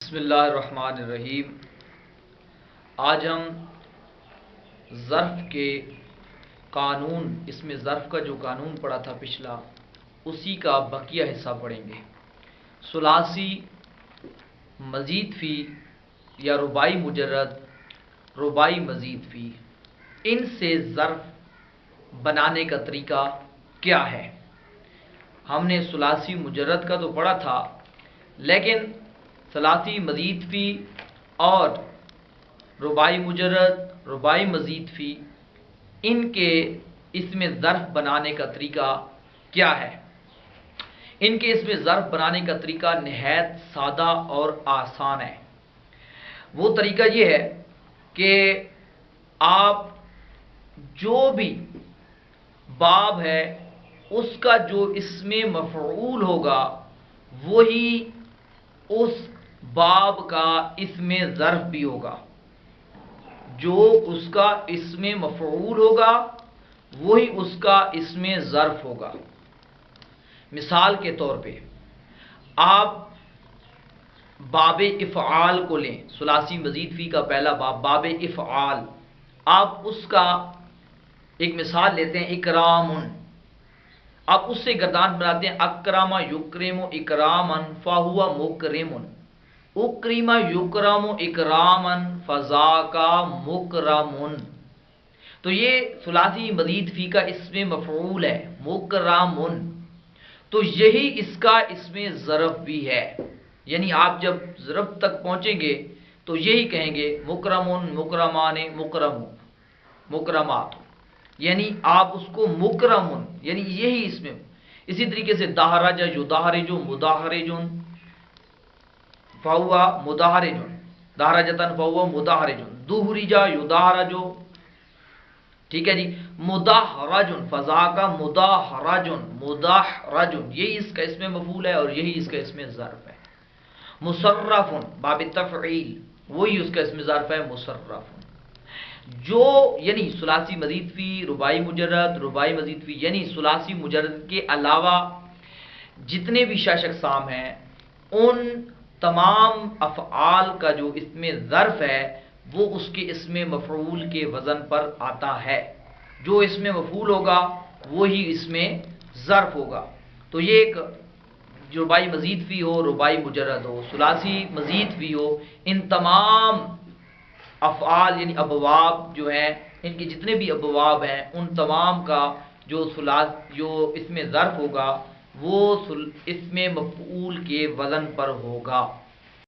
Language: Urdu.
بسم اللہ الرحمن الرحیم۔ آج ہم ظرف کے قانون، اس میں ظرف کا جو قانون پڑھا تھا پچھلا، اسی کا بقیہ حصہ پڑھیں گے۔ ثلاثی، مزید فی یا رباعی مجرد، رباعی مزید فی، ان سے ظرف بنانے کا طریقہ کیا ہے؟ ہم نے ثلاثی مجرد کا تو پڑھا تھا، لیکن ثلاثی مزید فی اور رباعی مجرد، رباعی مزید فی، ان کے اس میں ظرف بنانے کا طریقہ کیا ہے؟ ان کے اس میں ظرف بنانے کا طریقہ نہایت سادہ اور آسان ہے۔ وہ طریقہ یہ ہے کہ آپ جو بھی باب ہے اس کا جو اسم مفعول ہوگا وہی اس باب کا اسم ظرف بھی ہوگا۔ جو اس کا اسم مفعول ہوگا وہی اس کا اسم ظرف ہوگا۔ مثال کے طور پہ آپ باب افعال کو لیں، ثلاثی مزید فی کا پہلا باب، باب افعال، آپ اس کا ایک مثال لیتے ہیں اکرام، آپ اس سے گردان بناتے ہیں اکرم یکرم اکراما فہو مکرم، اکرم یکرم اکراما فذاک مکرم۔ تو یہ ثلاثی مزید فی کا اسم مفعول ہے مکرم، تو یہی اس کا اسم ظرف بھی ہے۔ یعنی آپ جب ظرف تک پہنچیں گے تو یہی کہیں گے مکرمون، مکرمان، مکرم، مکرمات، یعنی آپ اس کو مکرمون، یعنی یہی اس میں۔ اسی طریقے سے دہرج یدہرج مدہرج فہو مدہرج، دہرجتن فہو مدہرج، دہرج یدہرج، ٹھیک ہے جی، مدحرج فذاک مدحرج، مدحرج، یہی اس کا اسم مفعول ہے اور یہی اس کا اسم ظرف ہے۔ مصرف، باب تفعیل، وہی اس کا اسم ظرف ہے مصرف۔ جو یعنی ثلاثی مزید فی، رباعی مجرد، رباعی مزید فی، یعنی ثلاثی مجرد کے علاوہ جتنے بھی شش اقسام ہیں ان تمام افعال کا جو اسم ظرف ہے وہ اس کے اسم مفعول کے وزن پر آتا ہے۔ جو اسم مفعول ہوگا وہی اسم ظرف ہوگا۔ تو یہ ایک جو رباعی مزید فی ہو، رباعی مجرد ہو، ثلاثی مزید فی ہو، ان تمام افعال یعنی ابواب جو ہیں، ان کے جتنے بھی ابواب ہیں ان تمام کا جو اسم ظرف ہوگا وہ اسم مفعول کے وزن پر ہوگا۔